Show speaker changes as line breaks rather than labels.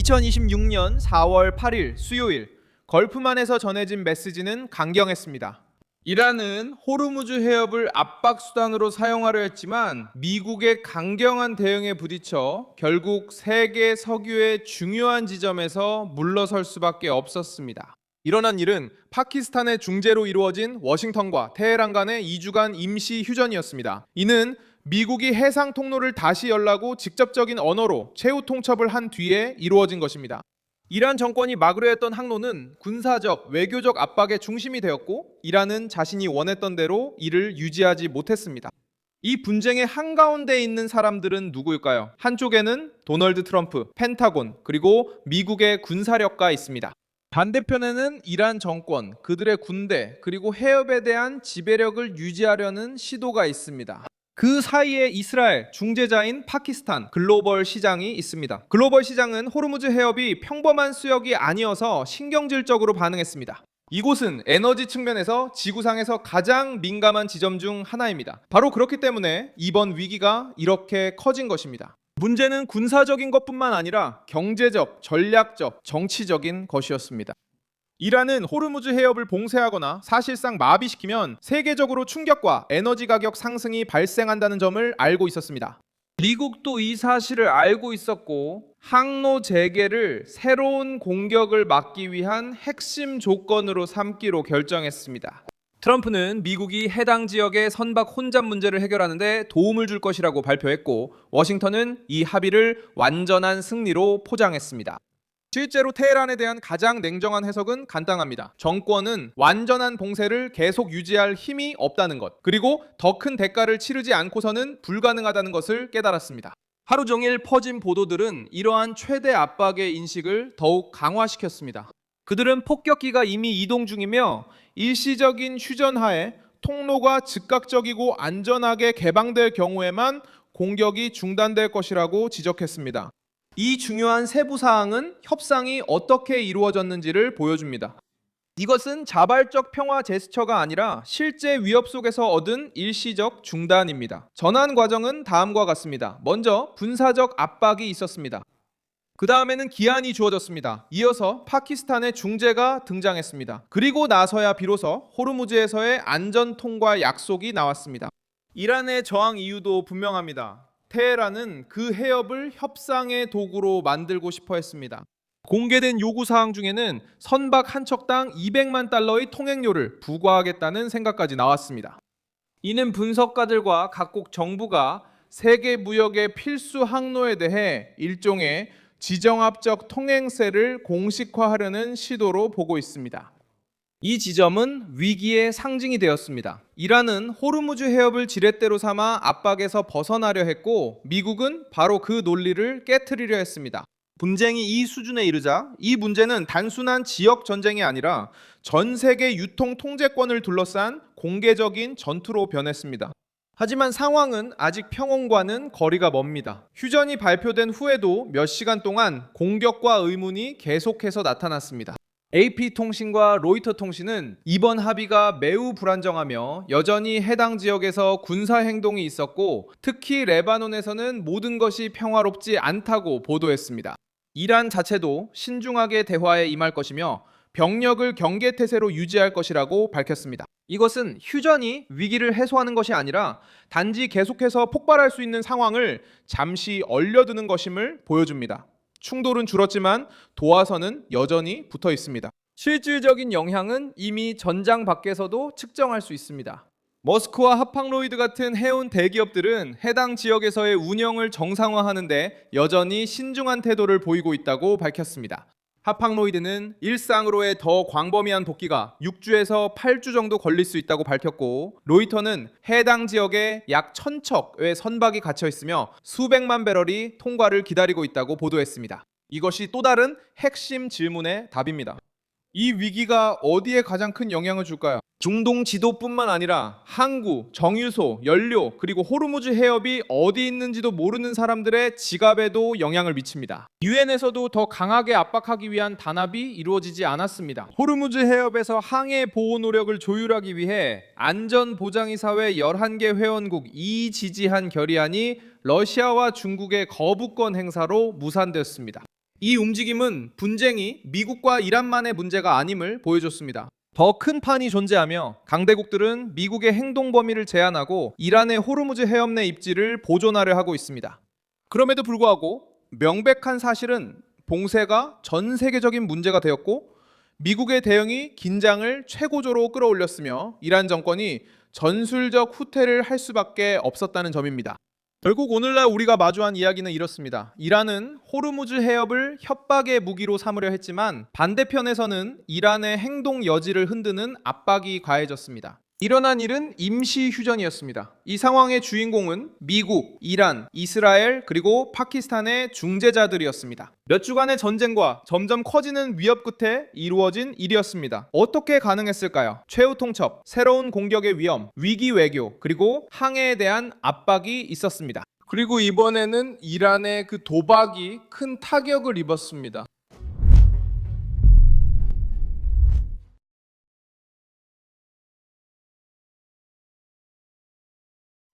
2026년 4월 8일 수요일 걸프만에서 전해진 메시지는 강경했습니다.
이란은 호르무즈 해협을 압박 수단으로 사용하려 했지만 미국의 강경한 대응에 부딪혀 결국 세계 석유의 중요한 지점에서 물러설 수밖에 없었습니다.
일어난 일은 파키스탄의 중재로 이루어진 워싱턴과 테헤란 간의 2주간 임시 휴전이었습니다. 이는 미국이 해상 통로를 다시 열라고 직접적인 언어로 최후 통첩을 한 뒤에 이루어진 것입니다. 이란 정권이 막으려 했던 항로는 군사적, 외교적 압박의 중심이 되었고 이란은 자신이 원했던 대로 이를 유지하지 못했습니다. 이 분쟁의 한가운데 있는 사람들은 누구일까요? 한쪽에는 도널드 트럼프, 펜타곤, 그리고 미국의 군사력가 있습니다. 반대편에는 이란 정권, 그들의 군대, 그리고 해협에 대한 지배력을 유지하려는 시도가 있습니다. 그 사이에 이스라엘, 중재자인 파키스탄, 글로벌 시장이 있습니다. 글로벌 시장은 호르무즈 해협이 평범한 수역이 아니어서 신경질적으로 반응했습니다. 이곳은 에너지 측면에서 지구상에서 가장 민감한 지점 중 하나입니다. 바로 그렇기 때문에 이번 위기가 이렇게 커진 것입니다. 문제는 군사적인 것뿐만 아니라 경제적, 전략적, 정치적인 것이었습니다. 이란은 호르무즈 해협을 봉쇄하거나 사실상 마비시키면 세계적으로 충격과 에너지 가격 상승이 발생한다는 점을 알고 있었습니다. 미국도 이 사실을 알고 있었고 항로 재개를 새로운 공격을 막기 위한 핵심 조건으로 삼기로 결정했습니다. 트럼프는 미국이 해당 지역의 선박 혼잡 문제를 해결하는 데 도움을 줄 것이라고 발표했고 워싱턴은 이 합의를 완전한 승리로 포장했습니다. 실제로 테헤란에 대한 가장 냉정한 해석은 간단합니다. 정권은 완전한 봉쇄를 계속 유지할 힘이 없다는 것, 그리고 더 큰 대가를 치르지 않고서는 불가능하다는 것을 깨달았습니다. 하루 종일 퍼진 보도들은 이러한 최대 압박의 인식을 더욱 강화시켰습니다. 그들은 폭격기가 이미 이동 중이며 일시적인 휴전하에 통로가 즉각적이고 안전하게 개방될 경우에만 공격이 중단될 것이라고 지적했습니다. 이 중요한 세부 사항은 협상이 어떻게 이루어졌는지를 보여줍니다. 이것은 자발적 평화 제스처가 아니라 실제 위협 속에서 얻은 일시적 중단입니다. 전환 과정은 다음과 같습니다. 먼저 군사적 압박이 있었습니다. 그 다음에는 기한이 주어졌습니다. 이어서 파키스탄의 중재가 등장했습니다. 그리고 나서야 비로소 호르무즈에서의 안전 통과 약속이 나왔습니다. 이란의 저항 이유도 분명합니다. 테헤란은 그 해협을 협상의 도구로 만들고 싶어 했습니다. 공개된 요구사항 중에는 선박 한 척당 200만 달러의 통행료를 부과하겠다는 생각까지 나왔습니다. 이는 분석가들과 각국 정부가 세계 무역의 필수 항로에 대해 일종의 지정학적 통행세를 공식화하려는 시도로 보고 있습니다. 이 지점은 위기의 상징이 되었습니다. 이란은 호르무즈 해협을 지렛대로 삼아 압박에서 벗어나려 했고 미국은 바로 그 논리를 깨트리려 했습니다. 분쟁이 이 수준에 이르자 이 문제는 단순한 지역 전쟁이 아니라 전 세계 유통 통제권을 둘러싼 공개적인 전투로 변했습니다. 하지만 상황은 아직 평온과는 거리가 멉니다. 휴전이 발표된 후에도 몇 시간 동안 공격과 의문이 계속해서 나타났습니다. AP통신과 로이터 통신은 이번 합의가 매우 불안정하며 여전히 해당 지역에서 군사 행동이 있었고 특히 레바논에서는 모든 것이 평화롭지 않다고 보도했습니다. 이란 자체도 신중하게 대화에 임할 것이며 병력을 경계태세로 유지할 것이라고 밝혔습니다. 이것은 휴전이 위기를 해소하는 것이 아니라 단지 계속해서 폭발할 수 있는 상황을 잠시 얼려두는 것임을 보여줍니다. 충돌은 줄었지만 도화선은 여전히 붙어 있습니다. 실질적인 영향은 이미 전장 밖에서도 측정할 수 있습니다. 머스크와 하팡로이드 같은 해운 대기업들은 해당 지역에서의 운영을 정상화하는 데 여전히 신중한 태도를 보이고 있다고 밝혔습니다. 하팡로이드는 일상으로의 더 광범위한 복귀가 6주에서 8주 정도 걸릴 수 있다고 밝혔고 로이터는 해당 지역에 약 1000척의 선박이 갇혀 있으며 수백만 배럴이 통과를 기다리고 있다고 보도했습니다. 이것이 또 다른 핵심 질문의 답입니다. 이 위기가 어디에 가장 큰 영향을 줄까요? 중동 지도뿐만 아니라 항구, 정유소, 연료, 그리고 호르무즈 해협이 어디 있는지도 모르는 사람들의 지갑에도 영향을 미칩니다. 유엔에서도 더 강하게 압박하기 위한 단합이 이루어지지 않았습니다. 호르무즈 해협에서 항해 보호 노력을 조율하기 위해 안전보장이사회 11개 회원국 이지지한 결의안이 러시아와 중국의 거부권 행사로 무산되었습니다. 이 움직임은 분쟁이 미국과 이란만의 문제가 아님을 보여줬습니다.
더 큰 판이 존재하며 강대국들은 미국의 행동 범위를 제한하고 이란의 호르무즈 해협 내 입지를 보존하려 하고 있습니다.
그럼에도 불구하고 명백한 사실은 봉쇄가 전 세계적인 문제가 되었고 미국의 대응이 긴장을 최고조로 끌어올렸으며 이란 정권이 전술적 후퇴를 할 수밖에 없었다는 점입니다. 결국 오늘날 우리가 마주한 이야기는 이렇습니다. 이란은 호르무즈 해협을 협박의 무기로 삼으려 했지만 반대편에서는 이란의 행동 여지를 흔드는 압박이 가해졌습니다. 일어난 일은 임시 휴전이었습니다. 이 상황의 주인공은 미국, 이란, 이스라엘 그리고 파키스탄의 중재자들이었습니다. 몇 주간의 전쟁과 점점 커지는 위협 끝에 이루어진 일이었습니다. 어떻게 가능했을까요? 최후 통첩, 새로운 공격의 위험, 위기 외교, 그리고 항해에 대한 압박이 있었습니다.
그리고 이번에는 이란의 그 도박이 큰 타격을 입었습니다.